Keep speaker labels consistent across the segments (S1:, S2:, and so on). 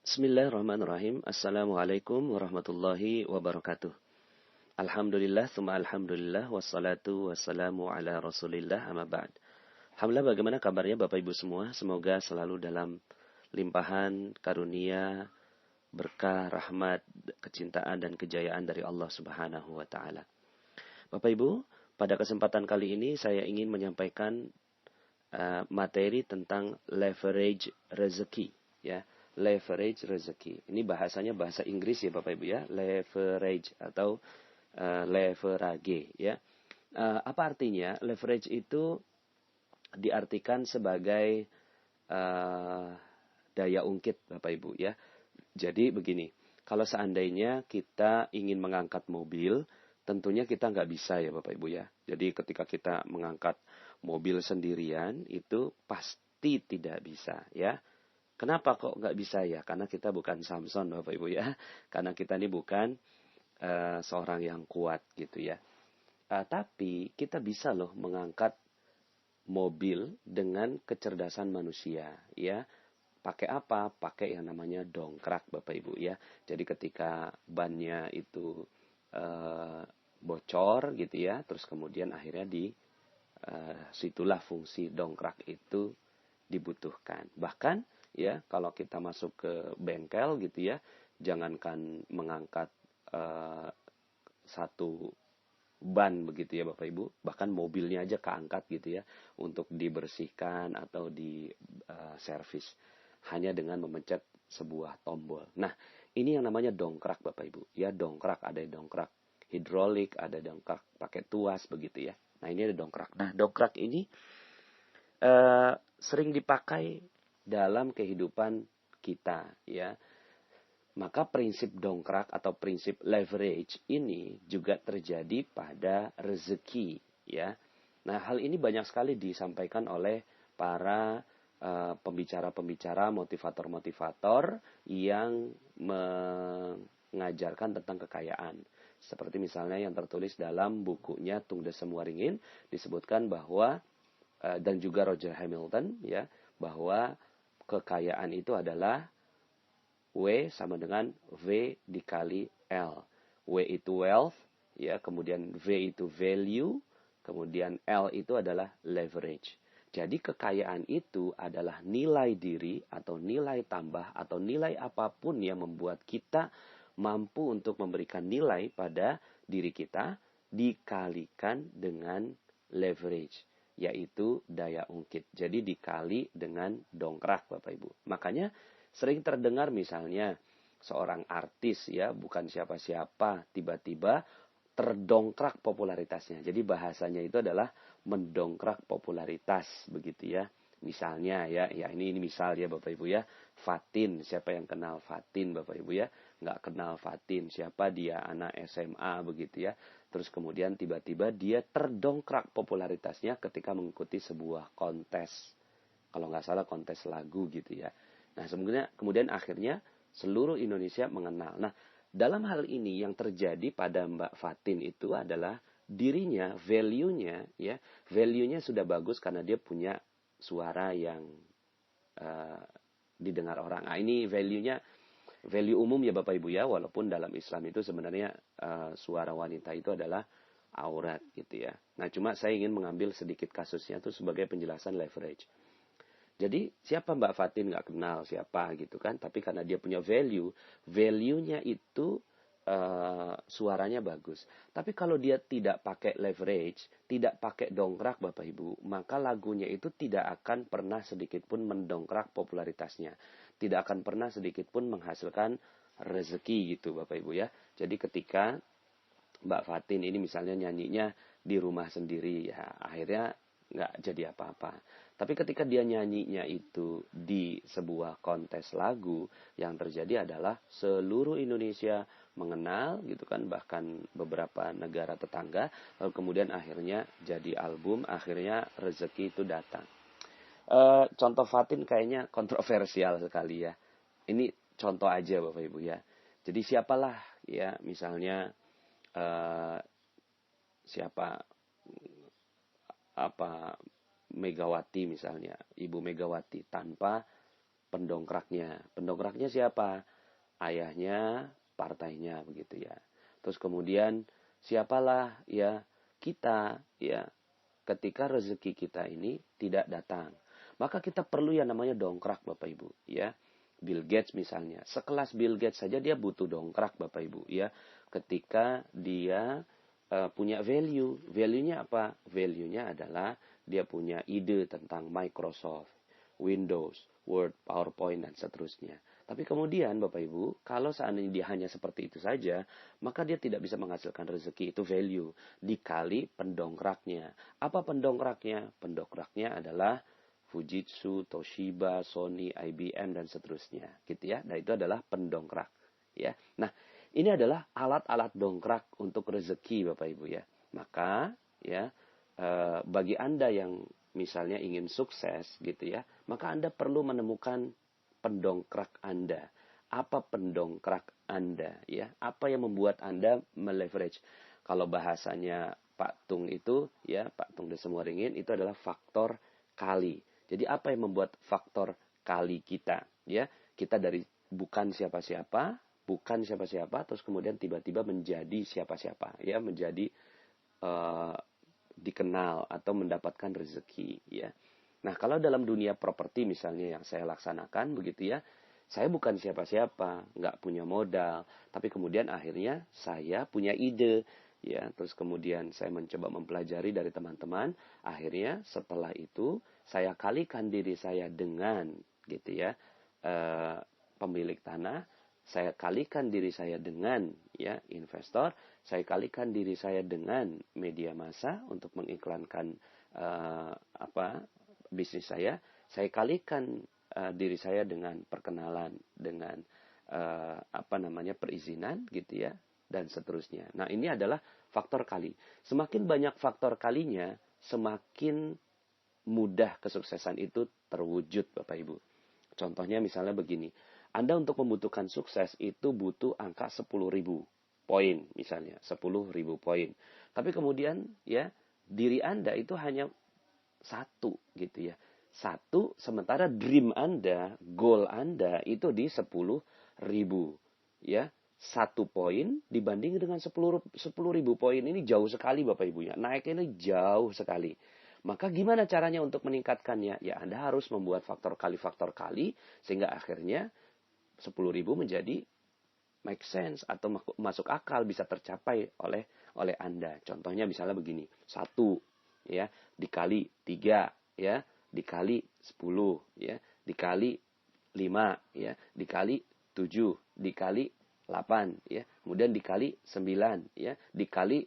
S1: Bismillahirrahmanirrahim. Assalamualaikum warahmatullahi wabarakatuh. Alhamdulillah, thumma alhamdulillah, wassalatu wassalamu ala rasulillah, amma ba'd. Alhamdulillah, bagaimana kabarnya Bapak Ibu semua? Semoga selalu dalam limpahan, karunia, berkah, rahmat, kecintaan, dan kejayaan dari Allah Subhanahu wa Ta'ala. Bapak Ibu, pada kesempatan kali ini saya ingin menyampaikan materi tentang leverage rezeki, ya. Leverage rezeki. Ini bahasanya bahasa Inggris ya Bapak Ibu ya, leverage atau leverage ya. Apa artinya? Leverage itu diartikan sebagai daya ungkit Bapak Ibu ya. Jadi begini, kalau seandainya kita ingin mengangkat mobil, tentunya kita nggak bisa ya Bapak Ibu ya. Jadi ketika kita mengangkat mobil sendirian itu pasti tidak bisa ya. Kenapa kok nggak bisa ya? Karena kita bukan Samson Bapak Ibu ya. Karena kita ini bukan seorang yang kuat gitu ya. Tapi kita bisa loh mengangkat mobil dengan kecerdasan manusia ya. Pakai apa? Pakai yang namanya dongkrak Bapak Ibu ya. Jadi ketika bannya itu bocor gitu ya, terus kemudian akhirnya situlah fungsi dongkrak itu dibutuhkan. Bahkan ya kalau kita masuk ke bengkel gitu ya, jangankan mengangkat satu ban begitu ya Bapak Ibu, bahkan mobilnya aja keangkat gitu ya untuk dibersihkan atau di servis hanya dengan memencet sebuah tombol. Nah, ini yang namanya dongkrak Bapak Ibu. Ya, dongkrak, ada dongkrak hidrolik, ada dongkrak pakai tuas begitu ya. Nah, ini ada dongkrak. Nah, dongkrak ini sering dipakai dalam kehidupan kita ya. Maka prinsip dongkrak atau prinsip leverage ini juga terjadi pada rezeki ya. Nah, hal ini banyak sekali disampaikan oleh para pembicara-pembicara, motivator-motivator yang mengajarkan tentang kekayaan. Seperti misalnya yang tertulis dalam bukunya Tung Desem Waringin, disebutkan bahwa dan juga Roger Hamilton ya, bahwa kekayaan itu adalah W sama dengan V dikali L. W itu wealth ya, kemudian V itu value, kemudian L itu adalah leverage. Jadi kekayaan itu adalah nilai diri atau nilai tambah atau nilai apapun yang membuat kita mampu untuk memberikan nilai pada diri kita dikalikan dengan leverage, yaitu daya ungkit. Jadi dikali dengan dongkrak Bapak Ibu. Makanya sering terdengar misalnya seorang artis ya, bukan siapa-siapa, tiba-tiba terdongkrak popularitasnya. Jadi bahasanya itu adalah mendongkrak popularitas begitu ya. Misalnya ya ini misal ya Bapak Ibu ya, Fatin, siapa yang kenal Fatin Bapak Ibu ya? Nggak kenal Fatin, siapa dia, anak SMA begitu ya. Terus kemudian tiba-tiba dia terdongkrak popularitasnya ketika mengikuti sebuah kontes. Kalau nggak salah kontes lagu gitu ya. Nah, kemudian akhirnya seluruh Indonesia mengenal. Nah, dalam hal ini yang terjadi pada Mbak Fatin itu adalah dirinya, value-nya ya, value-nya sudah bagus karena dia punya suara yang didengar orang. Nah, ini value-nya value umum ya Bapak Ibu ya, walaupun dalam Islam itu sebenarnya suara wanita itu adalah aurat gitu ya. Nah, cuma saya ingin mengambil sedikit kasusnya itu sebagai penjelasan leverage. Jadi siapa Mbak Fatin nggak kenal siapa gitu kan, tapi karena dia punya value-nya itu suaranya bagus. Tapi kalau dia tidak pakai leverage, tidak pakai dongkrak Bapak Ibu, maka lagunya itu tidak akan pernah sedikit pun mendongkrak popularitasnya. Tidak akan pernah sedikit pun menghasilkan rezeki gitu Bapak Ibu ya. Jadi ketika Mbak Fatin ini misalnya nyanyinya di rumah sendiri ya, akhirnya nggak jadi apa-apa. Tapi ketika dia nyanyinya itu di sebuah kontes lagu, yang terjadi adalah seluruh Indonesia mengenal gitu kan, bahkan beberapa negara tetangga, lalu kemudian akhirnya jadi album, akhirnya rezeki itu datang. Contoh Fatin kayaknya kontroversial sekali ya. Ini contoh aja Bapak Ibu ya. Jadi siapalah ya misalnya siapa apa Megawati misalnya, Ibu Megawati tanpa pendongkraknya. Pendongkraknya siapa? Ayahnya, partainya begitu ya. Terus kemudian siapalah ya kita ya ketika rezeki kita ini tidak datang. Maka kita perlu yang namanya dongkrak Bapak Ibu ya. Bill Gates misalnya, sekelas Bill Gates saja dia butuh dongkrak Bapak Ibu ya. Ketika dia punya value. Value-nya apa? Value-nya adalah dia punya ide tentang Microsoft, Windows, Word, PowerPoint, dan seterusnya. Tapi kemudian Bapak Ibu, kalau seandainya dia hanya seperti itu saja, maka dia tidak bisa menghasilkan rezeki, itu value. Dikali pendongkraknya. Apa pendongkraknya? Pendongkraknya adalah Fujitsu, Toshiba, Sony, IBM, dan seterusnya. Gitu ya. Nah itu adalah pendongkrak. Ya. Nah ini adalah alat-alat dongkrak untuk rezeki Bapak Ibu ya. Maka ya bagi Anda yang misalnya ingin sukses gitu ya, maka Anda perlu menemukan pendongkrak Anda. Apa pendongkrak Anda ya? Apa yang membuat Anda meleverage? Kalau bahasanya Pak Tung itu ya, Pak Tung Desemuaringin itu adalah faktor kali. Jadi apa yang membuat faktor kali kita ya? Kita dari bukan siapa-siapa, terus kemudian tiba-tiba menjadi siapa-siapa ya, menjadi dikenal atau mendapatkan rezeki ya. Nah, kalau dalam dunia properti misalnya yang saya laksanakan begitu ya, saya bukan siapa-siapa, nggak punya modal, tapi kemudian akhirnya saya punya ide ya, terus kemudian saya mencoba mempelajari dari teman-teman, akhirnya setelah itu saya kalikan diri saya dengan gitu ya, pemilik tanah, saya kalikan diri saya dengan ya investor, saya kalikan diri saya dengan media massa untuk mengiklankan bisnis saya kalikan diri saya dengan perkenalan, dengan perizinan gitu ya, dan seterusnya. Nah ini adalah faktor kali. Semakin banyak faktor kalinya, semakin mudah kesuksesan itu terwujud Bapak Ibu. Contohnya misalnya begini. Anda untuk membutuhkan sukses itu butuh angka 10.000 poin misalnya, 10.000 poin. Tapi kemudian ya diri Anda itu hanya satu gitu ya. Satu, sementara dream Anda, goal Anda itu di 10.000 ya. 1 poin dibanding dengan 10.000 poin ini jauh sekali Bapak Ibu ya. Naiknya ini jauh sekali. Maka gimana caranya untuk meningkatkannya? Ya Anda harus membuat faktor kali sehingga akhirnya 10.000 menjadi make sense atau masuk akal, bisa tercapai oleh Anda. Contohnya misalnya begini, 1 ya dikali 3 ya dikali 10 ya dikali 5 ya dikali 7 dikali 8 ya kemudian dikali 9 ya dikali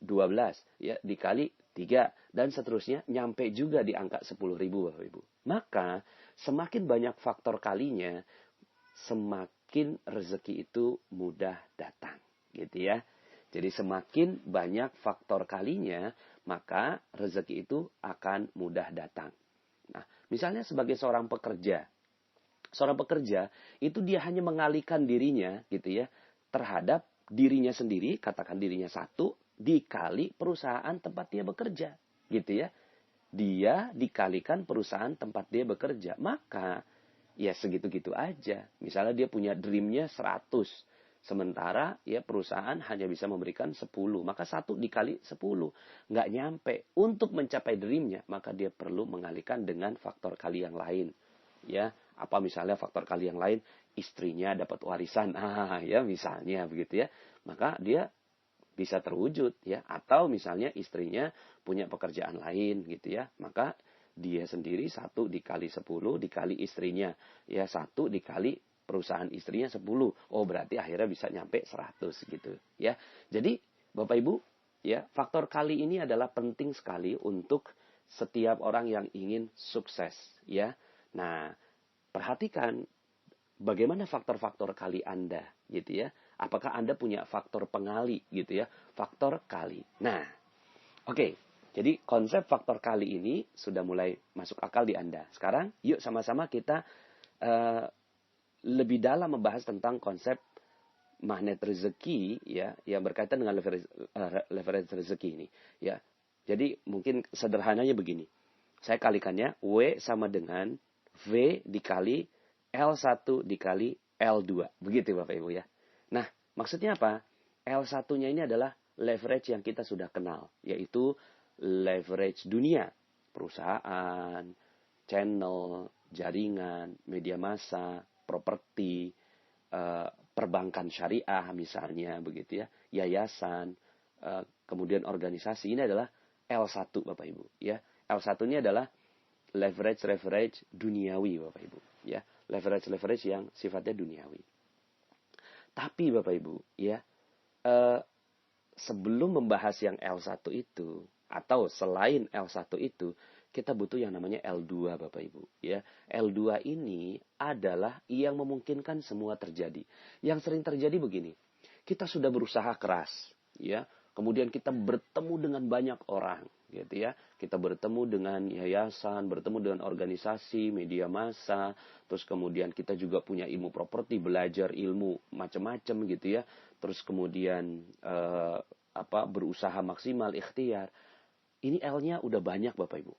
S1: 12 ya dikali 3 dan seterusnya, nyampe juga di angka 10.000 Bapak Ibu. Maka semakin banyak faktor kalinya, semakin rezeki itu mudah datang, gitu ya. Jadi semakin banyak faktor kalinya, maka rezeki itu akan mudah datang. Nah, misalnya sebagai seorang pekerja itu dia hanya mengalihkan dirinya, gitu ya, terhadap dirinya sendiri, katakan dirinya 1 dikali perusahaan tempat dia bekerja, gitu ya. Dia dikalikan perusahaan tempat dia bekerja, maka ya segitu-gitu aja. Misalnya dia punya dreamnya 100, sementara ya perusahaan hanya bisa memberikan 10, maka 1 dikali 10 nggak nyampe. Untuk mencapai dreamnya, maka dia perlu mengalihkan dengan faktor kali yang lain. Ya, apa misalnya faktor kali yang lain? Istrinya dapat warisan, ya misalnya begitu ya. Maka dia bisa terwujud ya. Atau misalnya istrinya punya pekerjaan lain gitu ya. Maka dia sendiri 1 dikali 10 dikali istrinya. Ya 1 dikali perusahaan istrinya 10. Oh berarti akhirnya bisa nyampe 100 gitu ya. Jadi Bapak Ibu ya, faktor kali ini adalah penting sekali untuk setiap orang yang ingin sukses ya. Nah, perhatikan bagaimana faktor-faktor kali Anda gitu ya. Apakah Anda punya faktor pengali gitu ya, faktor kali. Nah, oke. Jadi konsep faktor kali ini sudah mulai masuk akal di Anda. Sekarang yuk sama-sama kita lebih dalam membahas tentang konsep magnet rezeki ya, yang berkaitan dengan leverage rezeki ini ya. Jadi mungkin sederhananya begini. Saya kalikannya W sama dengan V dikali L1 dikali L2. Begitu Bapak Ibu ya. Nah, maksudnya apa? L1-nya ini adalah leverage yang kita sudah kenal. Yaitu leverage dunia. Perusahaan, channel, jaringan, media massa, properti, perbankan syariah misalnya begitu ya. Yayasan, kemudian organisasi. Ini adalah L1 Bapak Ibu. Ya. L1 ini adalah leverage duniawi Bapak Ibu. Ya. Leverage yang sifatnya duniawi. Tapi Bapak Ibu, ya, sebelum membahas yang L1 itu, atau selain L1 itu, kita butuh yang namanya L2 Bapak Ibu. Ya. L2 ini adalah yang memungkinkan semua terjadi. Yang sering terjadi begini, kita sudah berusaha keras, ya, kemudian kita bertemu dengan banyak orang, gitu ya. Kita bertemu dengan yayasan, bertemu dengan organisasi, media massa, terus kemudian kita juga punya ilmu properti, belajar ilmu macam-macam gitu ya. Terus kemudian berusaha maksimal, ikhtiar. Ini L-nya udah banyak Bapak Ibu.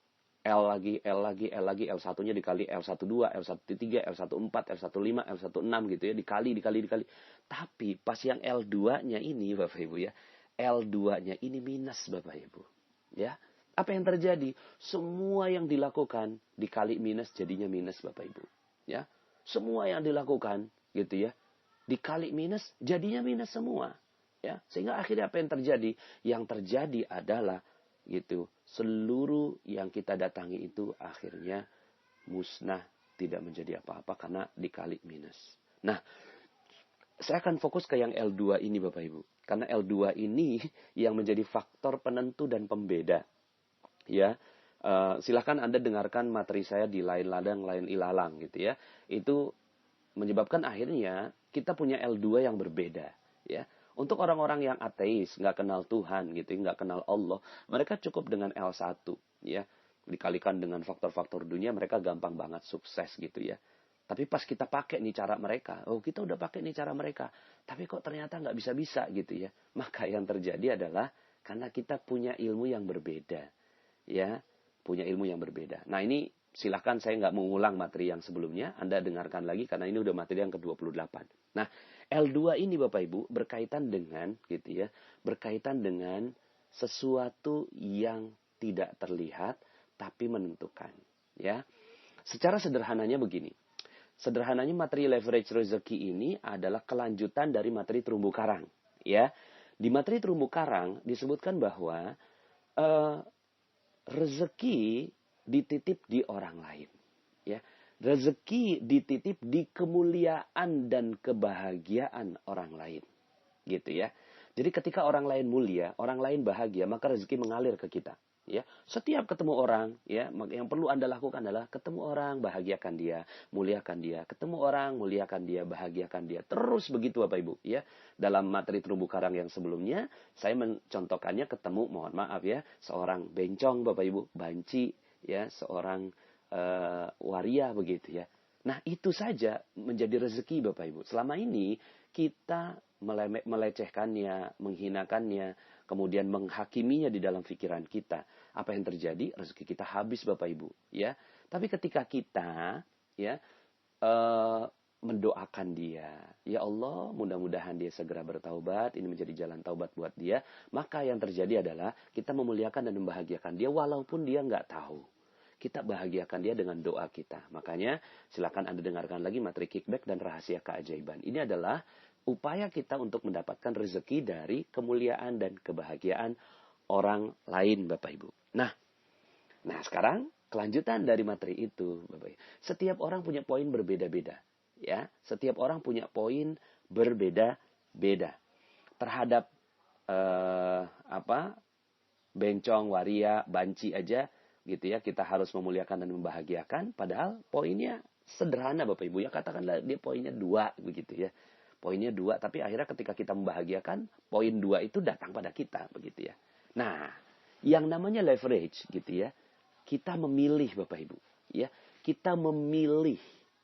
S1: L lagi, L1-nya dikali L12, L13, L14, L15, L16 gitu ya, dikali. Tapi pas yang L2-nya ini Bapak Ibu ya, L2-nya ini minus Bapak Ibu. Ya. Apa yang terjadi? Semua yang dilakukan dikali minus jadinya minus Bapak Ibu. Ya. Semua yang dilakukan gitu ya, dikali minus jadinya minus semua. Ya. Sehingga akhirnya apa yang terjadi? Yang terjadi adalah gitu, seluruh yang kita datangi itu akhirnya musnah, tidak menjadi apa-apa karena dikali minus. Nah, saya akan fokus ke yang L2 ini Bapak Ibu. Karena L2 ini yang menjadi faktor penentu dan pembeda. Ya, silahkan Anda dengarkan materi saya di Lain Ladang, Lain Ilalang gitu ya. Itu menyebabkan akhirnya kita punya L2 yang berbeda. Ya. Untuk orang-orang yang ateis, nggak kenal Tuhan gitu, nggak kenal Allah, mereka cukup dengan L1. Ya. Dikalikan dengan faktor-faktor dunia, mereka gampang banget sukses gitu ya. Tapi pas kita pakai nih cara mereka, kita udah pakai nih cara mereka, tapi kok ternyata nggak bisa-bisa gitu ya. Maka yang terjadi adalah karena kita punya ilmu yang berbeda, ya, punya ilmu yang berbeda. Nah ini silahkan saya nggak mengulang materi yang sebelumnya, Anda dengarkan lagi karena ini udah materi yang ke-28. Nah L2 ini Bapak Ibu berkaitan dengan gitu ya, berkaitan dengan sesuatu yang tidak terlihat tapi menentukan, ya. Secara sederhananya begini. Sederhananya materi leverage rezeki ini adalah kelanjutan dari materi terumbu karang. Ya, di materi terumbu karang disebutkan bahwa rezeki dititip di orang lain. Ya, rezeki dititip di kemuliaan dan kebahagiaan orang lain. Gitu ya. Jadi ketika orang lain mulia, orang lain bahagia, maka rezeki mengalir ke kita. Ya, setiap ketemu orang, ya, yang perlu Anda lakukan adalah ketemu orang, bahagiakan dia, muliakan dia, ketemu orang, muliakan dia, bahagiakan dia. Terus begitu Bapak Ibu, ya. Dalam materi terumbu karang yang sebelumnya, saya mencontohkannya ketemu, mohon maaf ya, seorang bencong Bapak Ibu, banci, ya, seorang waria begitu ya. Nah, itu saja menjadi rezeki Bapak Ibu. Selama ini kita melecehkannya, menghinakannya, kemudian menghakiminya di dalam pikiran kita. Apa yang terjadi? Rezeki kita habis Bapak Ibu, ya. Tapi ketika kita ya mendoakan dia, ya Allah, mudah-mudahan dia segera bertaubat, ini menjadi jalan taubat buat dia, maka yang terjadi adalah kita memuliakan dan membahagiakan dia walaupun dia nggak tahu. Kita bahagiakan dia dengan doa kita. Makanya silakan Anda dengarkan lagi materi kickback dan rahasia keajaiban. Ini adalah upaya kita untuk mendapatkan rezeki dari kemuliaan dan kebahagiaan orang lain Bapak Ibu. Nah sekarang kelanjutan dari materi itu Bapak Ibu. Setiap orang punya poin berbeda-beda. Ya, setiap orang punya poin berbeda-beda terhadap bencong, waria, banci aja gitu ya, kita harus memuliakan dan membahagiakan, padahal poinnya sederhana Bapak Ibu ya, katakanlah dia poinnya 2 begitu ya, poinnya 2, tapi akhirnya ketika kita membahagiakan, poin 2 itu datang pada kita begitu ya. Nah, yang namanya leverage gitu ya, kita memilih Bapak Ibu ya, kita memilih.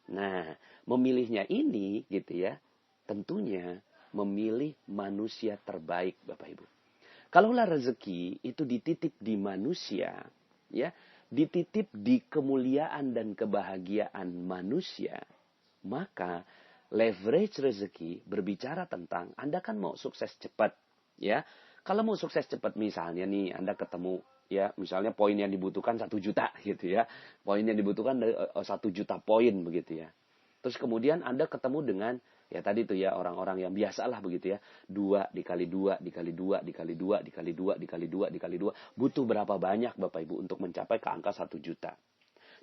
S1: Nah, memilihnya ini gitu ya, tentunya memilih manusia terbaik Bapak Ibu. Kalaulah rezeki itu dititip di manusia, ya, dititip di kemuliaan dan kebahagiaan manusia, Maka leverage rezeki berbicara tentang Anda kan mau sukses cepat, ya. Kalau mau sukses cepat misalnya nih Anda ketemu ya misalnya poin yang dibutuhkan 1 juta gitu ya. Poin yang dibutuhkan 1 juta poin begitu ya. Terus kemudian Anda ketemu dengan ya tadi tuh ya orang-orang yang biasalah begitu ya. 2 dikali 2 dikali 2 dikali 2 dikali 2 dikali 2 dikali 2. Butuh berapa banyak Bapak Ibu untuk mencapai ke angka 1 juta.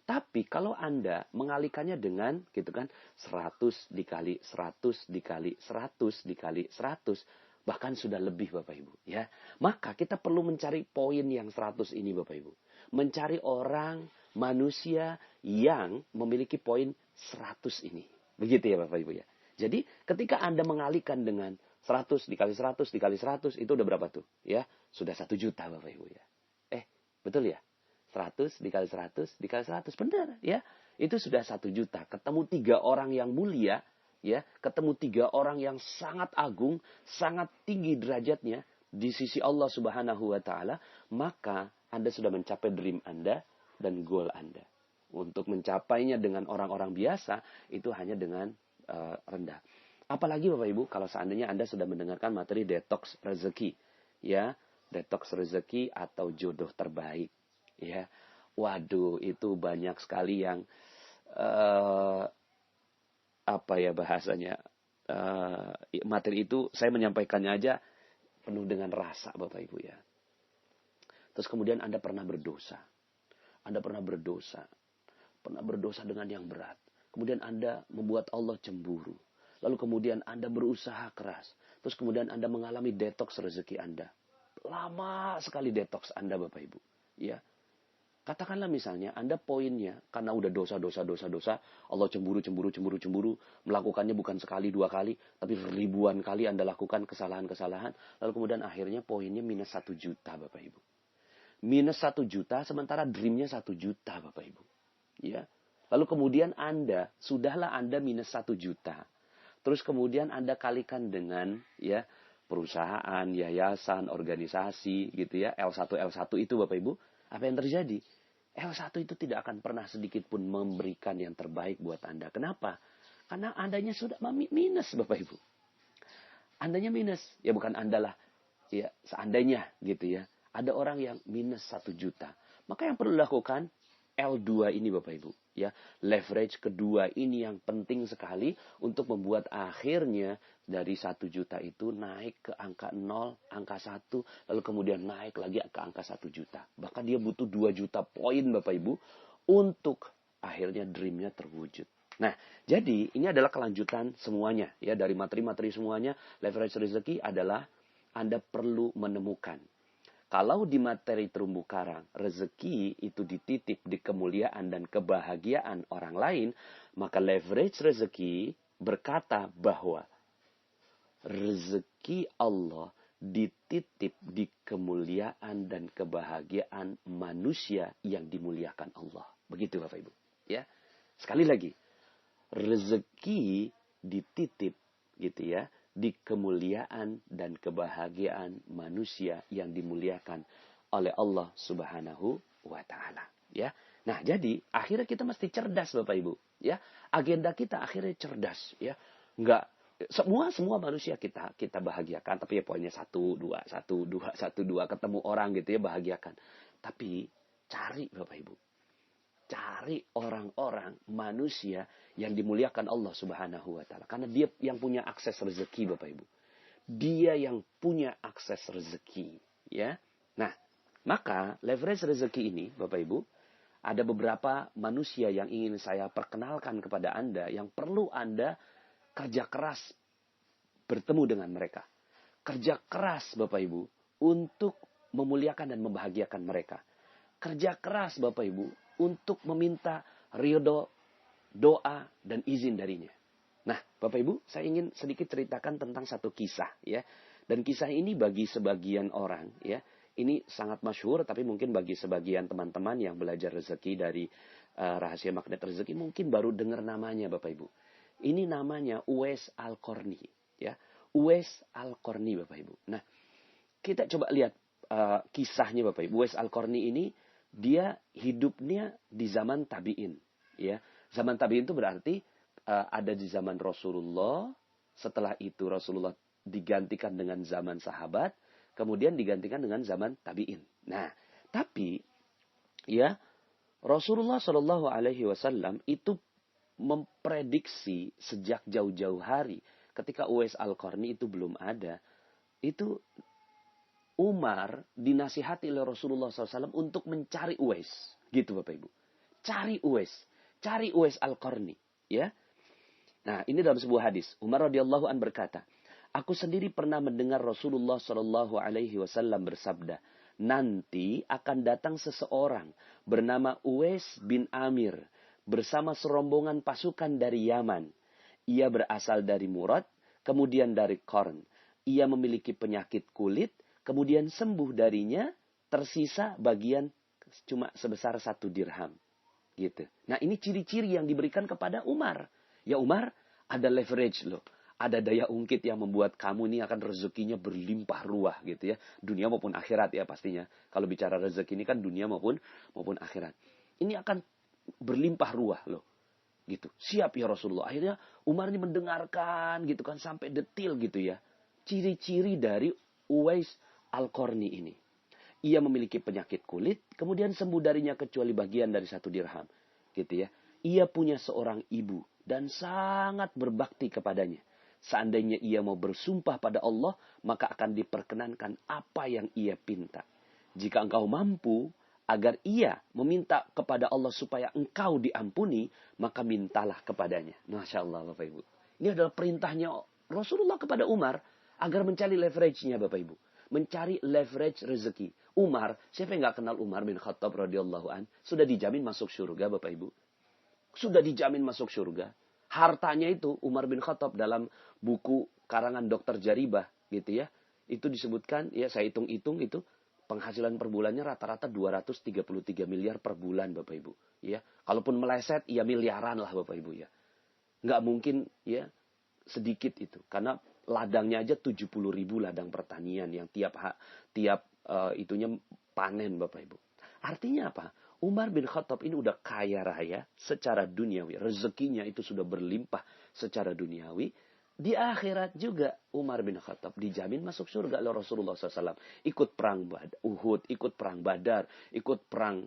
S1: Tapi kalau Anda mengalihkannya dengan gitu kan 100 dikali 100 dikali 100 dikali 100 bahkan sudah lebih Bapak Ibu ya. Maka kita perlu mencari poin yang 100 ini Bapak Ibu. Mencari orang manusia yang memiliki poin 100 ini. Begitu ya Bapak Ibu ya. Jadi ketika Anda mengalihkan dengan 100 dikali 100 dikali 100 itu udah berapa tuh? Ya, sudah 1 juta Bapak Ibu ya. Betul ya? 100 dikali 100 dikali 100. Benar ya. Itu sudah 1 juta. Ketemu 3 orang yang mulia. Ya, ketemu 3 orang yang sangat agung. Sangat tinggi derajatnya. Di sisi Allah subhanahu wa ta'ala. Maka Anda sudah mencapai dream Anda. Dan goal Anda. Untuk mencapainya dengan orang-orang biasa. Itu hanya dengan rendah. Apalagi Bapak Ibu. Kalau seandainya Anda sudah mendengarkan materi detox rezeki. Ya. Detox rezeki atau jodoh terbaik. Ya, waduh itu banyak sekali yang apa ya bahasanya materi itu saya menyampaikannya aja penuh dengan rasa Bapak Ibu ya. Terus kemudian Anda pernah berdosa, pernah berdosa dengan yang berat. Kemudian Anda membuat Allah cemburu. Lalu kemudian Anda berusaha keras. Terus kemudian Anda mengalami detox rezeki Anda. Lama sekali detox Anda Bapak Ibu. Ya. Katakanlah misalnya Anda poinnya karena udah dosa, Allah cemburu, melakukannya bukan sekali, 2 kali, tapi ribuan kali Anda lakukan kesalahan-kesalahan, lalu kemudian akhirnya poinnya minus 1 juta Bapak Ibu. Minus 1 juta sementara dreamnya 1 juta Bapak Ibu. Ya. Lalu kemudian sudahlah Anda minus 1 juta. Terus kemudian Anda kalikan dengan ya perusahaan, yayasan, organisasi gitu ya, L1 itu Bapak Ibu. Apa yang terjadi? L1 itu tidak akan pernah sedikit pun memberikan yang terbaik buat Anda. Kenapa? Karena Andanya sudah minus Bapak Ibu. Andanya minus. Ya bukan Anda lah. Ya, seandainya gitu ya. Ada orang yang minus 1 juta. Maka yang perlu dilakukan L2 ini Bapak Ibu. Ya, leverage kedua ini yang penting sekali untuk membuat akhirnya dari 1 juta itu naik ke angka 0, angka 1, lalu kemudian naik lagi ke angka 1 juta. Bahkan dia butuh 2 juta poin Bapak Ibu untuk akhirnya dreamnya terwujud. Nah, jadi ini adalah kelanjutan semuanya ya dari materi-materi semuanya. Leverage rezeki adalah Anda perlu menemukan. Kalau di materi terumbu karang, rezeki itu dititip di kemuliaan dan kebahagiaan orang lain, maka leverage rezeki berkata bahwa rezeki Allah dititip di kemuliaan dan kebahagiaan manusia yang dimuliakan Allah. Begitu Bapak Ibu. Ya. Sekali lagi, rezeki dititip gitu ya di kemuliaan dan kebahagiaan manusia yang dimuliakan oleh Allah Subhanahu wa taala, ya. Nah, jadi akhirnya kita mesti cerdas Bapak Ibu, ya. Agenda kita akhirnya cerdas, ya. Enggak semua manusia kita bahagiakan, tapi ya poinnya 1 2 ketemu orang gitu ya bahagiakan. Tapi cari Bapak Ibu. Cari orang-orang manusia yang dimuliakan Allah Subhanahu wa taala. Karena dia yang punya akses rezeki Bapak Ibu. Dia yang punya akses rezeki, ya. Nah, maka leverage rezeki ini Bapak Ibu, ada beberapa manusia yang ingin saya perkenalkan kepada Anda yang perlu Anda kerja keras bertemu dengan mereka. Kerja keras Bapak Ibu untuk memuliakan dan membahagiakan mereka. Kerja keras Bapak Ibu untuk meminta ridho, doa, dan izin darinya. Nah, Bapak Ibu, saya ingin sedikit ceritakan tentang satu kisah, ya. Dan kisah ini bagi sebagian orang, ya, ini sangat masyhur, tapi mungkin bagi sebagian teman-teman yang belajar rezeki dari rahasia magnet rezeki, mungkin baru dengar namanya, Bapak Ibu. Ini namanya Uwais Al-Qarni, ya. Uwais Al-Qarni, Bapak Ibu. Nah, kita coba lihat kisahnya, Bapak Ibu. Uwais Al-Qarni ini dia hidupnya di zaman tabi'in, ya. Zaman tabi'in itu berarti ada di zaman Rasulullah. Setelah itu Rasulullah digantikan dengan zaman sahabat, kemudian digantikan dengan zaman tabi'in. Nah, tapi ya Rasulullah Shallallahu Alaihi Wasallam itu memprediksi sejak jauh-jauh hari, ketika Uwais Al-Qarni itu belum ada, itu Umar dinasihati oleh Rasulullah SAW untuk mencari Uwais, gitu Bapak Ibu. Cari Uwais Al-Qarni, ya. Nah, ini dalam sebuah hadis. Umar radhiyallahu an berkata, aku sendiri pernah mendengar Rasulullah Shallallahu Alaihi Wasallam bersabda, nanti akan datang seseorang bernama Uwais bin Amir bersama serombongan pasukan dari Yaman. Ia berasal dari Murad, kemudian dari Qarn. Ia memiliki penyakit kulit, kemudian sembuh darinya, tersisa bagian cuma sebesar 1 dirham. Gitu. Nah, ini ciri-ciri yang diberikan kepada Umar. Ya Umar, ada leverage loh. Ada daya ungkit yang membuat kamu ini akan rezekinya berlimpah ruah gitu ya. Dunia maupun akhirat ya pastinya. Kalau bicara rezeki ini kan dunia maupun akhirat. Ini akan berlimpah ruah loh. Gitu. Siap ya Rasulullah. Akhirnya Umar ini mendengarkan gitu kan sampai detil gitu ya. Ciri-ciri dari Uwais Al-Qarni ini. Ia memiliki penyakit kulit, kemudian sembuh darinya kecuali bagian dari 1 dirham. Gitu ya. Ia punya seorang ibu dan sangat berbakti kepadanya. Seandainya ia mau bersumpah pada Allah, maka akan diperkenankan apa yang ia pinta. Jika engkau mampu agar ia meminta kepada Allah supaya engkau diampuni, maka mintalah kepadanya. Masya Allah Bapak Ibu. Ini adalah perintahnya Rasulullah kepada Umar agar mencari leverage-nya Bapak Ibu. Mencari leverage rezeki. Umar, siapa yang gak kenal Umar bin Khattab radhiyallahu an? Sudah dijamin masuk surga Bapak Ibu. Sudah dijamin masuk surga. Hartanya itu Umar bin Khattab dalam buku karangan Dr. Jaribah gitu ya. Itu disebutkan ya saya hitung-hitung itu penghasilan per bulannya rata-rata 233 miliar per bulan Bapak Ibu. Ya, kalaupun meleset ya miliaran lah Bapak Ibu ya. Nggak mungkin ya sedikit itu. Karena ladangnya aja 70 ribu ladang pertanian yang tiap itunya panen Bapak Ibu. Artinya apa? Umar bin Khattab ini udah kaya raya secara duniawi. Rezekinya itu sudah berlimpah secara duniawi. Di akhirat juga Umar bin Khattab dijamin masuk surga oleh Rasulullah SAW. Ikut perang Uhud, ikut perang Badar, ikut perang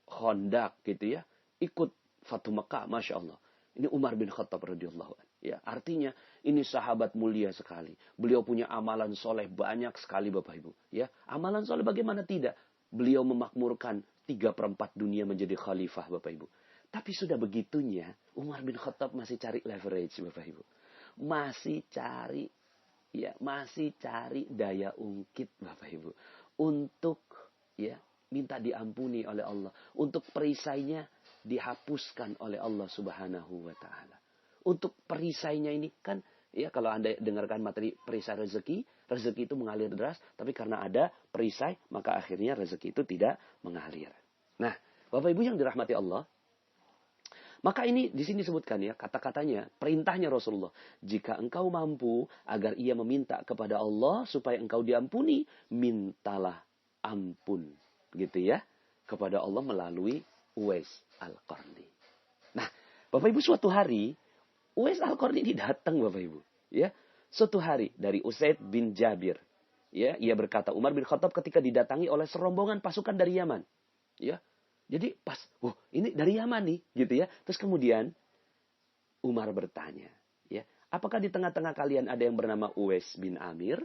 S1: Khandaq gitu ya. Ikut Fatu Mekah, Masya Allah. Ini Umar bin Khattab radhiyallahu anhu. Ya, artinya ini sahabat mulia sekali. Beliau punya amalan soleh banyak sekali Bapak Ibu. Ya, amalan soleh bagaimana tidak? Beliau memakmurkan 3/4 dunia menjadi khalifah Bapak Ibu. Tapi sudah begitunya, Umar bin Khattab masih cari leverage Bapak Ibu. Masih cari daya ungkit Bapak Ibu. Untuk ya minta diampuni oleh Allah. Untuk perisainya dihapuskan oleh Allah Subhanahu wa taala. Untuk perisainya ini kan ya kalau Anda dengarkan materi perisai rezeki itu mengalir deras, tapi karena ada perisai, maka akhirnya rezeki itu tidak mengalir. Nah, Bapak Ibu yang dirahmati Allah, maka ini di sini disebutkan ya, kata-katanya, perintahnya Rasulullah. Jika engkau mampu agar ia meminta kepada Allah supaya engkau diampuni, mintalah ampun. Gitu ya, kepada Allah melalui Uwais Al-Qarni. Nah, Bapak Ibu suatu hari, Uwais Al-Qarni ini datang Bapak Ibu. Ya, suatu hari dari Usaid bin Jabir. Ya, ia berkata, Umar bin Khattab ketika didatangi oleh serombongan pasukan dari Yaman. Ya, jadi pas, ini dari Yaman nih, gitu ya. Terus kemudian Umar bertanya, ya, apakah di tengah-tengah kalian ada yang bernama Uwais bin Amir?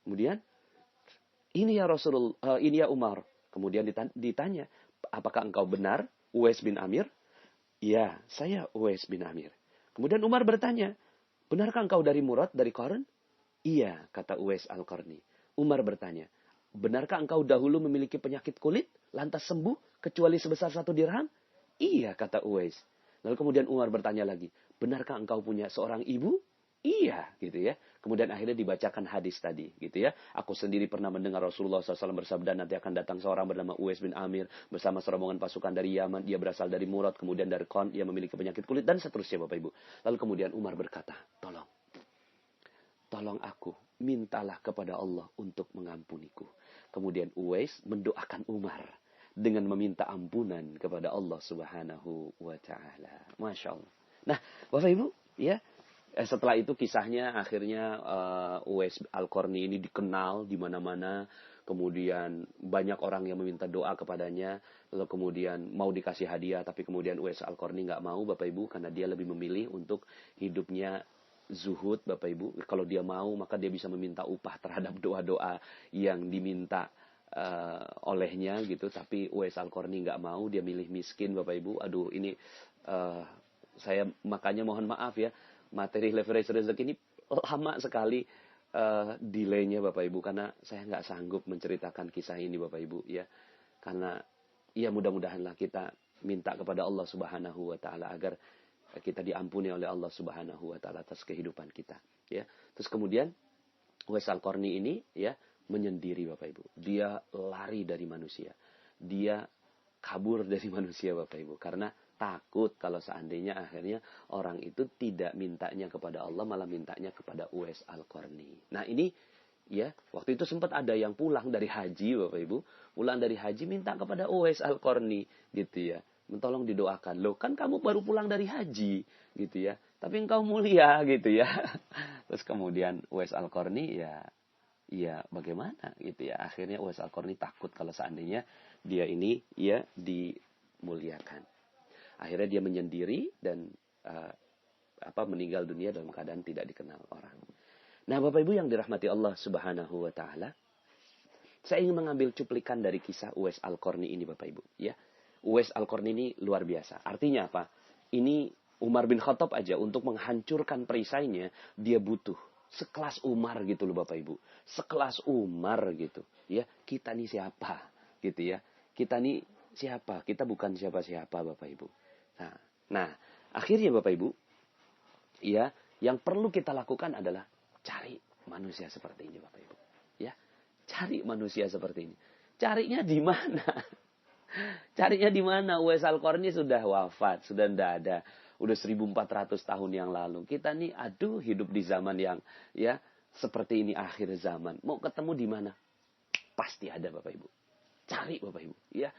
S1: Kemudian, ini ya Rasulullah, ini ya Umar. Kemudian ditanya, apakah engkau benar Uwais bin Amir? Ya, saya Uwais bin Amir. Kemudian Umar bertanya, benarkah engkau dari Murad, dari Qarn? Iya, kata Uwais Al-Qarni. Umar bertanya, benarkah engkau dahulu memiliki penyakit kulit, lantas sembuh, kecuali sebesar 1 dirham? Iya, kata Uwais. Lalu kemudian Umar bertanya lagi, benarkah engkau punya seorang ibu? Iya, gitu ya. Kemudian akhirnya dibacakan hadis tadi, gitu ya. Aku sendiri pernah mendengar Rasulullah SAW bersabda, nanti akan datang seorang bernama Uwais bin Amir bersama serombongan pasukan dari Yaman. Dia berasal dari Murad, kemudian dari Qarn, dia memiliki penyakit kulit, dan seterusnya Bapak Ibu. Lalu kemudian Umar berkata, tolong aku, mintalah kepada Allah untuk mengampuniku. Kemudian Uwais mendoakan Umar. dengan meminta ampunan kepada Allah Subhanahu wa taala. Masya Allah. Nah, Bapak Ibu, ya, setelah itu kisahnya akhirnya Uwais Al-Qarni ini dikenal di mana-mana. Kemudian banyak orang yang meminta doa kepadanya. Lalu kemudian mau dikasih hadiah. Tapi kemudian Uwais Al-Qarni nggak mau, Bapak Ibu. Karena dia lebih memilih untuk hidupnya zuhud, Bapak Ibu. Kalau dia mau, maka dia bisa meminta upah terhadap doa-doa yang diminta olehnya gitu. Tapi Uwais Al-Qarni nggak mau. Dia milih miskin, Bapak Ibu. Aduh, ini saya makanya mohon maaf ya. Materi leverage rezeki ini lama sekali delaynya Bapak Ibu, karena saya nggak sanggup menceritakan kisah ini Bapak Ibu ya, karena ya mudah-mudahanlah kita minta kepada Allah Subhanahu wa taala agar kita diampuni oleh Allah Subhanahu wa taala atas kehidupan kita ya. Terus kemudian Uwais Al-Qarni ini ya menyendiri Bapak Ibu, dia lari dari manusia, dia kabur dari manusia Bapak Ibu, karena takut kalau seandainya akhirnya orang itu tidak mintanya kepada Allah, malah mintanya kepada Uwais Al-Qarni. Nah ini ya, waktu itu sempat ada yang pulang dari haji Bapak Ibu, pulang dari haji minta kepada Uwais Al-Qarni gitu ya, tolong didoakan. Loh, kan kamu baru pulang dari haji gitu ya, tapi engkau mulia gitu ya. Terus kemudian Uwais Al-Qarni ya bagaimana gitu ya, akhirnya Uwais Al-Qarni takut kalau seandainya dia ini ya dimuliakan. Akhirnya dia menyendiri dan meninggal dunia dalam keadaan tidak dikenal orang. Nah, Bapak Ibu yang dirahmati Allah Subhanahu wa taala, saya ingin mengambil cuplikan dari kisah Uwais Al-Qarni ini Bapak Ibu, ya. Uwais Al-Qarni ini luar biasa. Artinya apa? Ini Umar bin Khattab aja untuk menghancurkan perisainya, dia butuh sekelas Umar gitu loh Bapak Ibu. Sekelas Umar gitu, ya. Kita nih siapa? Gitu ya. Kita nih siapa? Kita bukan siapa-siapa Bapak Ibu. Nah, akhirnya Bapak Ibu, ya, yang perlu kita lakukan adalah cari manusia seperti ini Bapak Ibu. Ya, cari manusia seperti ini. Carinya di mana? Carinya di mana? Uwais Al-Qarni sudah wafat, sudah tidak ada. Udah 1400 tahun yang lalu. Kita nih, aduh, hidup di zaman yang ya seperti ini akhir zaman. Mau ketemu di mana? Pasti ada Bapak Ibu. Cari Bapak Ibu, ya.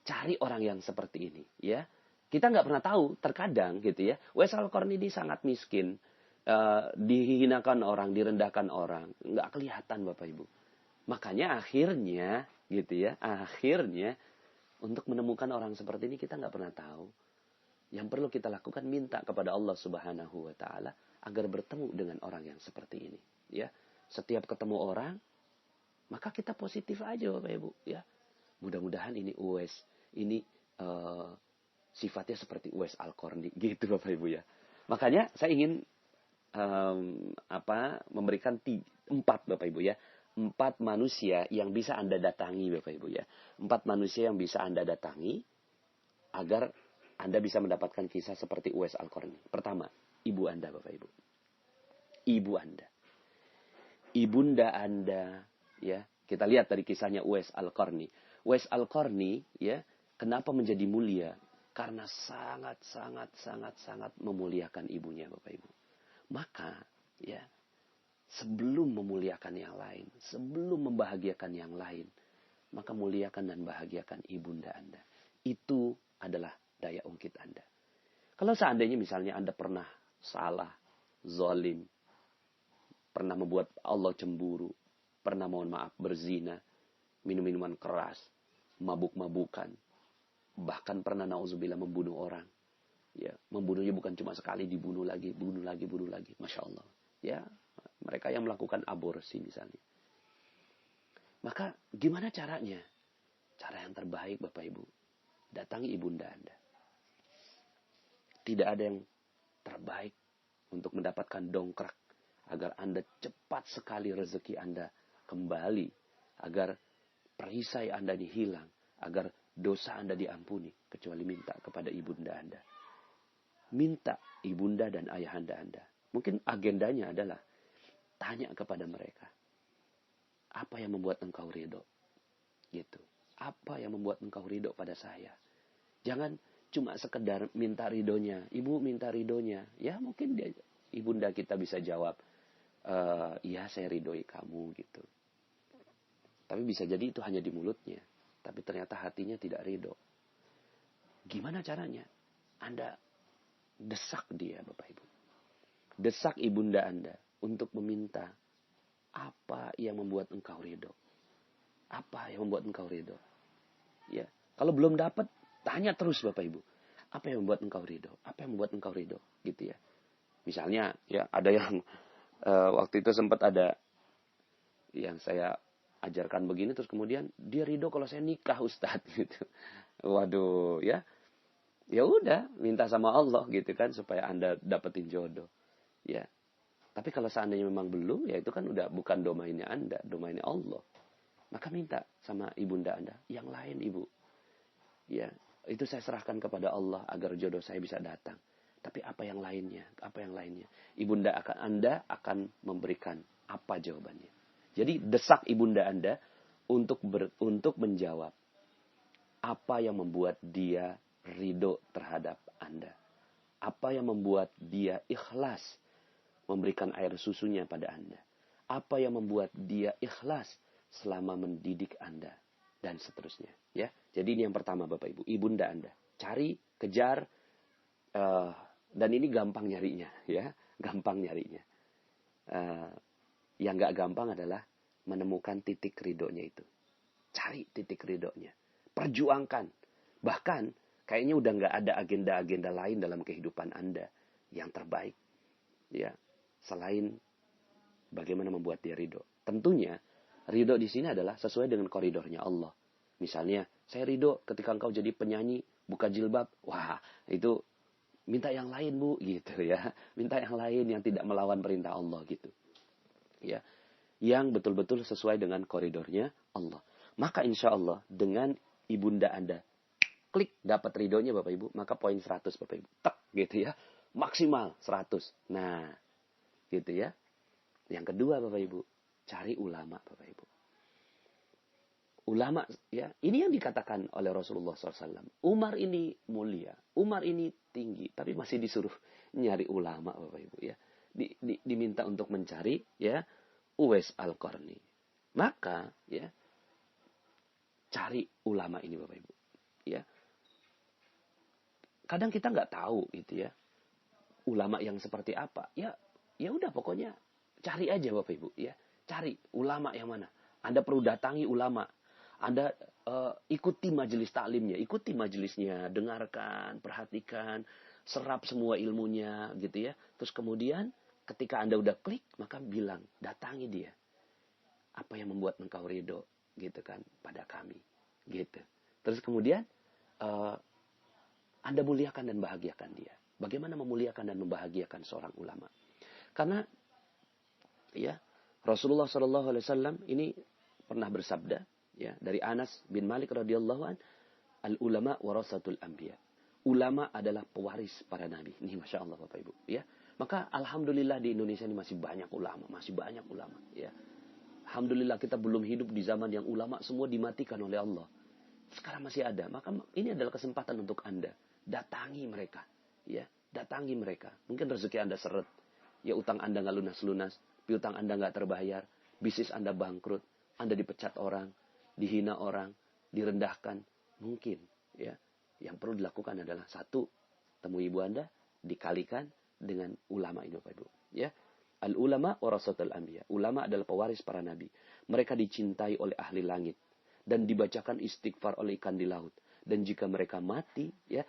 S1: Cari orang yang seperti ini, ya. Kita nggak pernah tahu, terkadang gitu ya. Uwais Al-Qarni ini sangat miskin, dihinakan orang, direndahkan orang, nggak kelihatan Bapak Ibu. Makanya akhirnya, gitu ya, akhirnya untuk menemukan orang seperti ini kita nggak pernah tahu. Yang perlu kita lakukan minta kepada Allah Subhanahu wa taala agar bertemu dengan orang yang seperti ini, ya. Setiap ketemu orang, maka kita positif aja Bapak Ibu, ya. Mudah-mudahan ini Uwais, ini sifatnya seperti Uwais Al-Qarni gitu Bapak Ibu ya. Makanya saya ingin memberikan 4 Bapak Ibu ya. 4 manusia yang bisa Anda datangi Bapak Ibu ya. 4 manusia yang bisa Anda datangi agar Anda bisa mendapatkan kisah seperti Uwais Al-Qarni. Pertama, ibu Anda Bapak Ibu. Ibu Anda. Ibunda Anda ya. Kita lihat dari kisahnya Uwais Al-Qarni. Uwais Al-Qarni ya, kenapa menjadi mulia? Karena sangat memuliakan ibunya Bapak Ibu. Maka ya, sebelum memuliakan yang lain, sebelum membahagiakan yang lain, maka muliakan dan bahagiakan ibunda Anda. Itu adalah daya ungkit Anda. Kalau seandainya misalnya Anda pernah salah, zalim, pernah membuat Allah cemburu, pernah mohon maaf berzina, minum-minuman keras, mabuk-mabukan, bahkan pernah nauzubillah membunuh orang. Ya, membunuhnya bukan cuma sekali, dibunuh lagi. Masya Allah. Ya, mereka yang melakukan aborsi misalnya. Maka gimana caranya? Cara yang terbaik Bapak Ibu, datangi ibunda Anda. Tidak ada yang terbaik untuk mendapatkan dongkrak agar Anda cepat sekali rezeki Anda kembali, agar perisai Anda dihilang, agar dosa Anda diampuni, kecuali minta kepada ibunda Anda. Minta ibunda dan ayahanda Anda. Mungkin agendanya adalah tanya kepada mereka, apa yang membuat engkau ridho? Gitu. Apa yang membuat engkau ridho pada saya? Jangan cuma sekedar minta ridhonya. Ibu minta ridhonya. Ya mungkin ibunda kita bisa jawab, iya saya ridhoi kamu gitu. Tapi bisa jadi itu hanya di mulutnya. tapi ternyata hatinya tidak ridho. Gimana caranya? Anda desak dia, Bapak Ibu. Desak ibunda Anda untuk meminta apa yang membuat engkau ridho. Apa yang membuat engkau ridho? Ya, kalau belum dapat, tanya terus Bapak Ibu. Apa yang membuat engkau ridho? Apa yang membuat engkau ridho? Gitu ya. Misalnya, ya ada yang waktu itu sempat ada yang saya ajarkan begini, terus kemudian dia ridho kalau saya nikah, Ustadz, gitu. Waduh, ya. Ya udah, minta sama Allah gitu kan supaya Anda dapetin jodoh. Ya. Tapi kalau seandainya memang belum, ya itu kan udah bukan domainnya Anda, domainnya Allah. Maka minta sama ibunda Anda, yang lain Ibu. Ya, itu saya serahkan kepada Allah agar jodoh saya bisa datang. Tapi apa yang lainnya? Apa yang lainnya? Anda akan memberikan apa jawabannya. Jadi desak ibunda Anda untuk menjawab apa yang membuat dia ridho terhadap Anda. Apa yang membuat dia ikhlas memberikan air susunya pada Anda. Apa yang membuat dia ikhlas selama mendidik Anda. Dan seterusnya. Ya. Jadi ini yang pertama Bapak Ibu. Ibunda Anda. Cari, kejar. Dan ini gampang nyarinya. Ya. Gampang nyarinya. Yang gak gampang adalah menemukan titik ridhonya itu. Cari titik ridhonya. Perjuangkan. Bahkan kayaknya udah gak ada agenda-agenda lain dalam kehidupan Anda yang terbaik. Ya. Selain bagaimana membuat dia ridho. Tentunya ridho di sini adalah sesuai dengan koridornya Allah. Misalnya, saya ridho ketika engkau jadi penyanyi, buka jilbab. Wah, itu minta yang lain Bu, gitu ya. Minta yang lain yang tidak melawan perintah Allah gitu. Ya. Yang betul-betul sesuai dengan koridornya Allah. Maka insya Allah dengan ibunda Anda klik dapat ridhonya Bapak Ibu, maka poin 100 Bapak Ibu. Tek gitu ya. Maksimal 100. Nah, gitu ya. Yang kedua Bapak Ibu, cari ulama Bapak Ibu. Ulama ya, ini yang dikatakan oleh Rasulullah SAW. Umar ini mulia, Umar ini tinggi, tapi masih disuruh nyari ulama Bapak Ibu ya. Diminta untuk mencari ya Uwais Al-Qarni. Maka ya cari ulama ini Bapak Ibu. Ya. Kadang kita nggak tahu gitu ya. Ulama yang seperti apa? Ya udah pokoknya cari aja Bapak Ibu ya. Cari ulama yang mana. Anda perlu datangi ulama. Anda ikuti majelis taklimnya, ikuti majelisnya, dengarkan, perhatikan, serap semua ilmunya gitu ya. Terus kemudian ketika Anda udah klik, maka bilang, datangi dia. Apa yang membuat engkau ridho gitu kan pada kami gitu. Terus kemudian Anda muliakan dan bahagiakan dia. Bagaimana memuliakan dan membahagiakan seorang ulama? Karena ya Rasulullah SAW ini pernah bersabda ya dari Anas bin Malik radhiyallahu an, al ulama warasatul anbiya. Ulama adalah pewaris para nabi. Ini masya Allah Bapak Ibu ya. Maka alhamdulillah di Indonesia ini masih banyak ulama ya. Alhamdulillah kita belum hidup di zaman yang ulama semua dimatikan oleh Allah. Sekarang masih ada. Maka ini adalah kesempatan untuk Anda. Datangi mereka. Ya, datangi mereka. Mungkin rezeki Anda seret. Ya utang Anda nggak lunas-lunas. Piutang Anda nggak terbayar. Bisnis Anda bangkrut. Anda dipecat orang. Dihina orang. Direndahkan. Mungkin. Ya. Yang perlu dilakukan adalah satu. Temui ibu Anda. Dikalikan dengan ulama ini Bapak Ibu. Ya. Al-ulama warasatul anbiya. Ulama adalah pewaris para nabi. Mereka dicintai oleh ahli langit. Dan dibacakan istighfar oleh ikan di laut. Dan jika mereka mati, ya,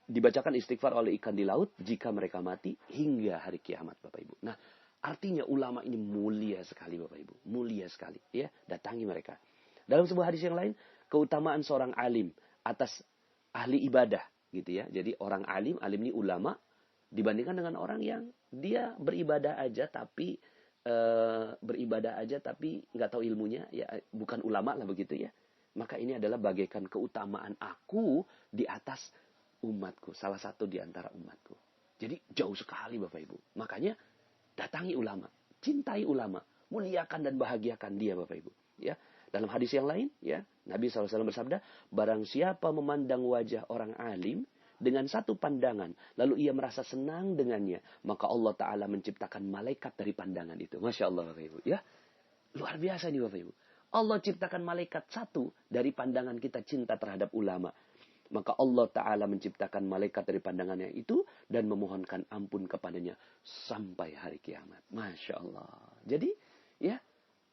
S1: dibacakan istighfar oleh ikan di laut jika mereka mati hingga hari kiamat, Bapak Ibu. Nah, artinya ulama ini mulia sekali, Bapak Ibu. Mulia sekali, ya. Datangi mereka. Dalam sebuah hadis yang lain, keutamaan seorang alim atas ahli ibadah, gitu ya. Jadi orang alim ini ulama dibandingkan dengan orang yang dia beribadah aja tapi nggak tahu ilmunya, ya bukan ulama lah begitu ya. Maka ini adalah bagaikan keutamaan aku di atas umatku, salah satu di antara umatku. Jadi jauh sekali Bapak Ibu. Makanya datangi ulama, cintai ulama, muliakan dan bahagiakan dia Bapak Ibu. Ya, dalam hadis yang lain, ya Nabi SAW bersabda, barang siapa memandang wajah orang alim dengan satu pandangan, lalu ia merasa senang dengannya, maka Allah Ta'ala menciptakan malaikat dari pandangan itu. Masya Allah Bapak Ibu. Ya, luar biasa nih Bapak Ibu. Allah ciptakan malaikat satu dari pandangan kita cinta terhadap ulama. Maka Allah Ta'ala menciptakan malaikat dari pandangannya itu dan memohonkan ampun kepadanya sampai hari kiamat. Masya Allah. Jadi, ya,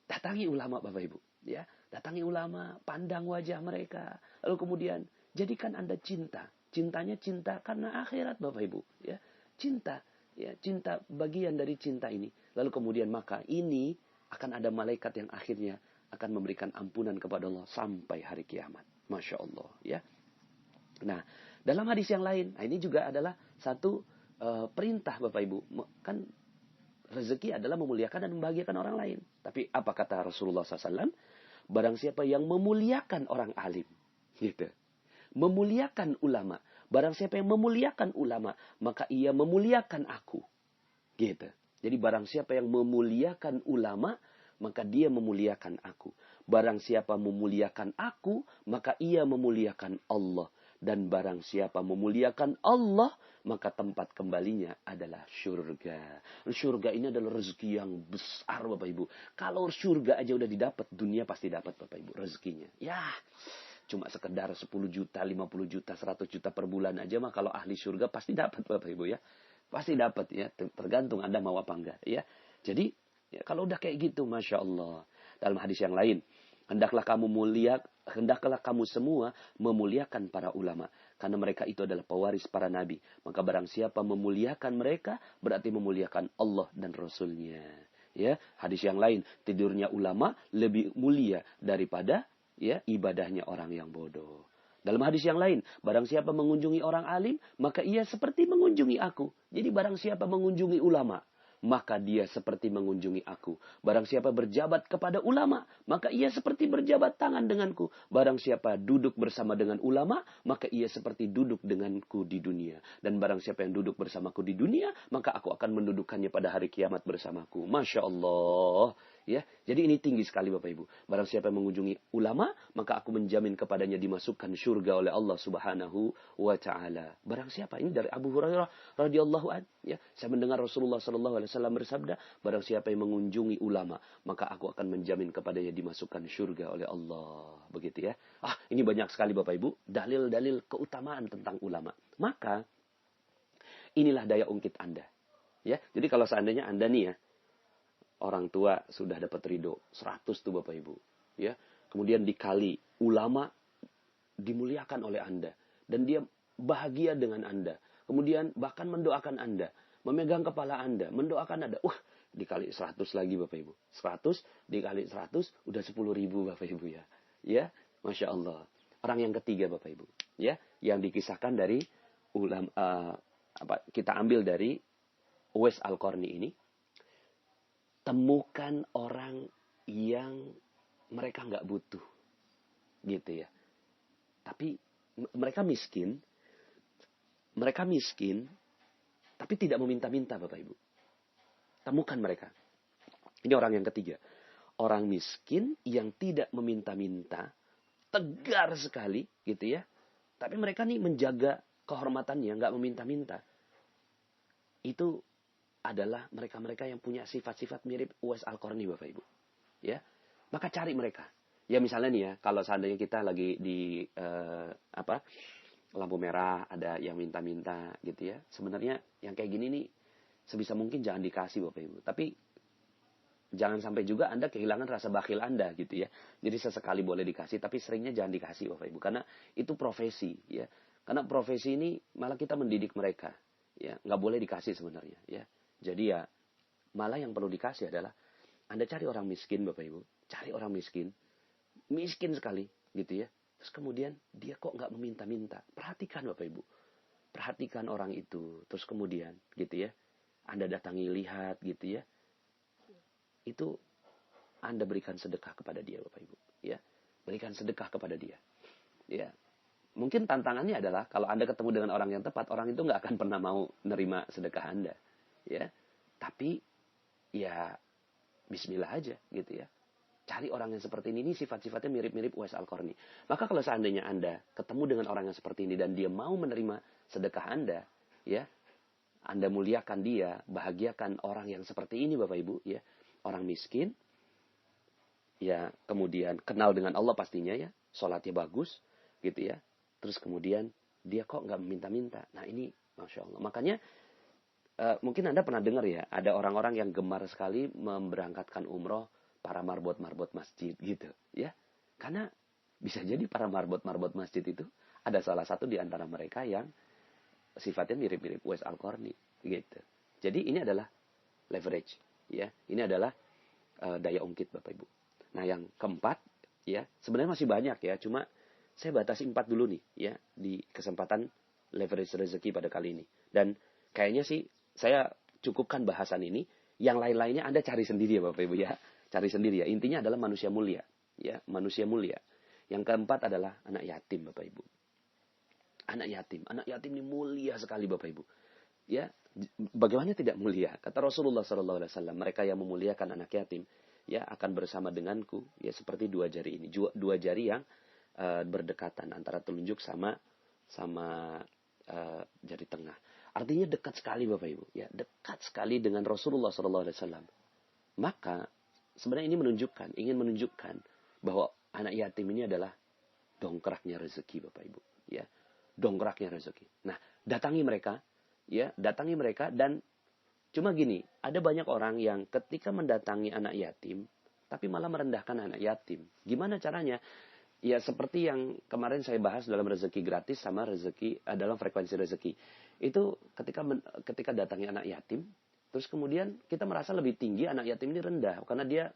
S1: datangi ulama Bapak Ibu. Ya, datangi ulama, pandang wajah mereka. Lalu kemudian, jadikan Anda cinta. Cintanya cinta karena akhirat Bapak Ibu. Ya, cinta. Ya, cinta bagian dari cinta ini. Lalu kemudian maka ini akan ada malaikat yang akhirnya akan memberikan ampunan kepada Allah sampai hari kiamat. Masya Allah. Ya. Nah, dalam hadis yang lain, ini juga adalah satu perintah Bapak Ibu. Kan rezeki adalah memuliakan dan membahagiakan orang lain. Tapi apa kata Rasulullah SAW? Barang siapa yang memuliakan orang alim. Gitu. Memuliakan ulama. Barang siapa yang memuliakan ulama, maka ia memuliakan aku. Gitu. Jadi barang siapa yang memuliakan ulama, maka dia memuliakan aku. Barang siapa memuliakan aku, maka ia memuliakan Allah. Dan barang siapa memuliakan Allah, maka tempat kembalinya adalah surga. Surga ini adalah rezeki yang besar Bapak Ibu. Kalau surga aja udah didapat, dunia pasti dapat Bapak Ibu rezekinya. Ya, cuma sekedar 10 juta, 50 juta, 100 juta per bulan aja mah kalau ahli surga pasti dapat Bapak Ibu ya. Pasti dapat ya, tergantung Anda mau apa enggak ya. Jadi, ya, kalau udah kayak gitu, Masya Allah. Dalam hadis yang lain, hendaklah kamu semua memuliakan para ulama. Karena mereka itu adalah pewaris para nabi. Maka barang siapa memuliakan mereka, berarti memuliakan Allah dan Rasulnya. Ya, hadis yang lain, tidurnya ulama lebih mulia daripada ya ibadahnya orang yang bodoh. Dalam hadis yang lain, barang siapa mengunjungi orang alim, maka ia seperti mengunjungi aku. Jadi barang siapa mengunjungi ulama, maka dia seperti mengunjungi aku. Barang siapa berjabat kepada ulama, maka ia seperti berjabat tangan denganku. Barang siapa duduk bersama dengan ulama, maka ia seperti duduk denganku di dunia. Dan barang siapa yang duduk bersamaku di dunia, maka aku akan mendudukannya pada hari kiamat bersamaku. Masya Allah. Ya, jadi ini tinggi sekali Bapak Ibu. Barang siapa yang mengunjungi ulama, maka aku menjamin kepadanya dimasukkan surga oleh Allah Subhanahu wa taala. Barang siapa? Ini dari Abu Hurairah radhiyallahu an, ya. Saya mendengar Rasulullah sallallahu alaihi wasallam bersabda, barang siapa yang mengunjungi ulama, maka aku akan menjamin kepadanya dimasukkan surga oleh Allah. Begitu ya. Ini banyak sekali Bapak Ibu dalil-dalil keutamaan tentang ulama. Maka inilah daya ungkit Anda. Ya. Jadi kalau seandainya Anda nih ya, orang tua sudah dapat ridho 100 tuh Bapak Ibu, ya. Kemudian dikali ulama dimuliakan oleh Anda dan dia bahagia dengan Anda. Kemudian bahkan mendoakan Anda, memegang kepala Anda, mendoakan Anda. Dikali 100 lagi Bapak Ibu. 100 dikali 100 udah 10.000 Bapak Ibu ya. Ya, Masya Allah. Orang yang ketiga Bapak Ibu, ya, yang dikisahkan dari kita ambil dari Uwais Al-Qarni ini. Temukan orang yang mereka nggak butuh, gitu ya. Tapi mereka miskin, tapi tidak meminta-minta Bapak Ibu. Temukan mereka. Ini orang yang ketiga. Orang miskin yang tidak meminta-minta, tegar sekali, gitu ya. Tapi mereka nih menjaga kehormatannya, nggak meminta-minta. Itu adalah mereka-mereka yang punya sifat-sifat mirip Uwais Al-Qarni Bapak Ibu. Ya. Maka cari mereka. Ya misalnya nih ya, kalau seandainya kita lagi di lampu merah, ada yang minta-minta gitu ya. Sebenarnya yang kayak gini nih sebisa mungkin jangan dikasih Bapak Ibu. Tapi jangan sampai juga Anda kehilangan rasa bakhil Anda gitu ya. Jadi sesekali boleh dikasih, tapi seringnya jangan dikasih Bapak Ibu. Karena itu profesi ya. Karena profesi ini malah kita mendidik mereka. Ya, nggak boleh dikasih sebenarnya ya. Jadi ya, malah yang perlu dikasih adalah Anda cari orang miskin Bapak Ibu. Cari orang miskin. Miskin sekali gitu ya. Terus kemudian dia kok nggak meminta-minta. Perhatikan Bapak Ibu. Perhatikan orang itu. Terus kemudian gitu ya. Anda datangi lihat gitu ya. Itu Anda berikan sedekah kepada dia Bapak Ibu. Ya. Berikan sedekah kepada dia. Ya. Mungkin tantangannya adalah kalau Anda ketemu dengan orang yang tepat, orang itu nggak akan pernah mau nerima sedekah Anda. Ya, tapi ya bismillah aja gitu ya. Cari orang yang seperti ini sifat-sifatnya mirip-mirip Uwais Al-Qarni. Maka kalau seandainya Anda ketemu dengan orang yang seperti ini dan dia mau menerima sedekah Anda, ya, Anda muliakan dia, bahagiakan orang yang seperti ini Bapak Ibu, ya. Orang miskin, ya kemudian kenal dengan Allah pastinya ya, sholatnya bagus gitu ya. Terus kemudian dia kok nggak meminta-minta. Nah ini Masya Allah. Makanya mungkin Anda pernah dengar ya, ada orang-orang yang gemar sekali memberangkatkan umroh para marbot-marbot masjid gitu ya. Karena bisa jadi para marbot-marbot masjid itu ada salah satu di antara mereka yang sifatnya mirip-mirip Uwais Al-Qarni gitu. Jadi ini adalah leverage ya. Ini adalah daya ungkit Bapak Ibu. Nah, yang keempat ya, sebenarnya masih banyak ya, cuma saya batasi 4 dulu nih ya di kesempatan leverage rezeki pada kali ini. Dan kayaknya sih saya cukupkan bahasan ini. Yang lain-lainnya Anda cari sendiri ya Bapak Ibu ya. Cari sendiri ya. Intinya adalah manusia mulia ya, manusia mulia. Yang keempat adalah anak yatim Bapak Ibu. Anak yatim ini mulia sekali Bapak Ibu. Ya, bagaimana tidak mulia? Kata Rasulullah SAW, mereka yang memuliakan anak yatim, ya akan bersama denganku, ya seperti dua jari ini, dua jari yang berdekatan antara telunjuk sama jari tengah. Artinya dekat sekali Bapak Ibu, ya dekat sekali dengan Rasulullah SAW. Maka sebenarnya ini ingin menunjukkan bahwa anak yatim ini adalah dongkraknya rezeki Bapak Ibu, ya dongkraknya rezeki. Nah, datangi mereka dan cuma gini, ada banyak orang yang ketika mendatangi anak yatim, tapi malah merendahkan anak yatim. Gimana caranya? Ya seperti yang kemarin saya bahas dalam rezeki gratis sama rezeki dalam frekuensi rezeki. Itu ketika datangi anak yatim, terus kemudian kita merasa lebih tinggi, anak yatim ini rendah karena dia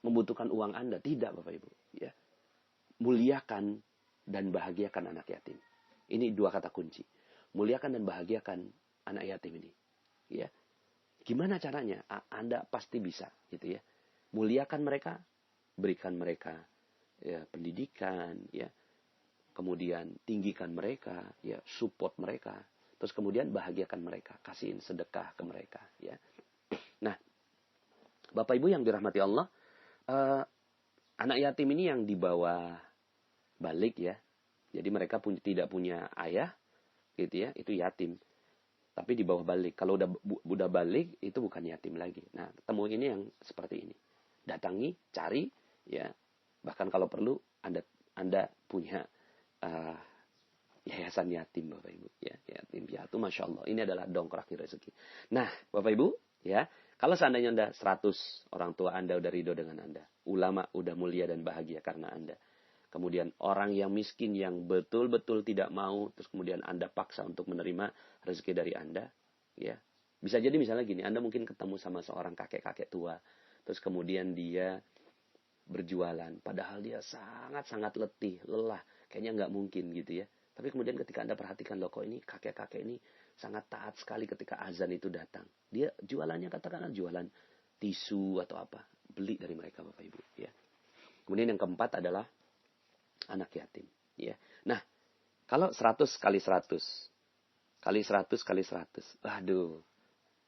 S1: membutuhkan uang Anda. Tidak Bapak Ibu, ya. Muliakan dan bahagiakan anak yatim. Ini dua kata kunci. Muliakan dan bahagiakan anak yatim ini. Ya. Gimana caranya? Anda pasti bisa, gitu ya. Muliakan mereka, berikan mereka ya pendidikan, ya. Kemudian tinggikan mereka, ya, support mereka. Terus kemudian bahagiakan mereka, kasihin sedekah ke mereka, ya. Nah, Bapak Ibu yang dirahmati Allah, anak yatim ini yang dibawa balik ya. Jadi mereka tidak punya ayah, gitu ya, itu yatim. Tapi di bawah balik. Kalau udah balik, itu bukan yatim lagi. Nah, temu ini yang seperti ini. Datangi, cari, ya. Bahkan kalau perlu, Anda punya yayasan yatim, Bapak Ibu. Ya, yatim piatu, Masya Allah. Ini adalah dongkrak rezeki. Nah, Bapak Ibu, ya. Kalau seandainya Anda 100, orang tua Anda udah ridho dengan Anda. Ulama udah mulia dan bahagia karena Anda. Kemudian orang yang miskin yang betul-betul tidak mau, terus kemudian Anda paksa untuk menerima rezeki dari Anda, ya. Bisa jadi misalnya gini, Anda mungkin ketemu sama seorang kakek-kakek tua, terus kemudian dia berjualan, padahal dia sangat-sangat letih, lelah, kayaknya nggak mungkin gitu ya. Tapi kemudian ketika Anda perhatikan, loh kok ini kakek-kakek ini sangat taat sekali ketika azan itu datang. Dia jualannya katakanlah jualan tisu atau apa, beli dari mereka Bapak Ibu, ya. Kemudian yang keempat adalah anak yatim, ya. Nah, kalau 100 kali 100 kali 100 kali 100, aduh,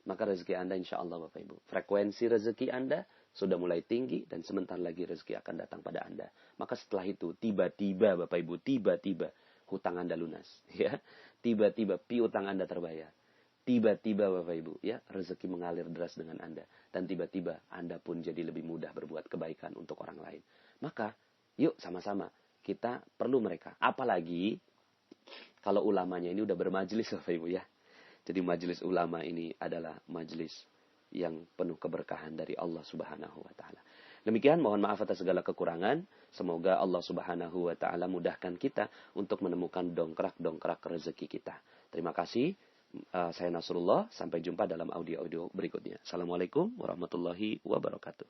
S1: maka rezeki Anda insya Allah Bapak Ibu, frekuensi rezeki Anda sudah mulai tinggi dan sebentar lagi rezeki akan datang pada Anda. Maka setelah itu tiba-tiba Bapak Ibu, tiba-tiba hutang Anda lunas, ya. Tiba-tiba piutang Anda terbayar. Tiba-tiba Bapak Ibu, ya, rezeki mengalir deras dengan Anda dan tiba-tiba Anda pun jadi lebih mudah berbuat kebaikan untuk orang lain. Maka yuk sama-sama kita perlu mereka. Apalagi kalau ulamanya ini udah bermajelis Bapak Ibu ya. Jadi majelis ulama ini adalah majelis yang penuh keberkahan dari Allah Subhanahu wa taala. Demikian, mohon maaf atas segala kekurangan. Semoga Allah Subhanahu wa taala mudahkan kita untuk menemukan dongkrak-dongkrak rezeki kita. Terima kasih. Saya Nasrullah, sampai jumpa dalam audio-audio berikutnya. Assalamualaikum warahmatullahi wabarakatuh.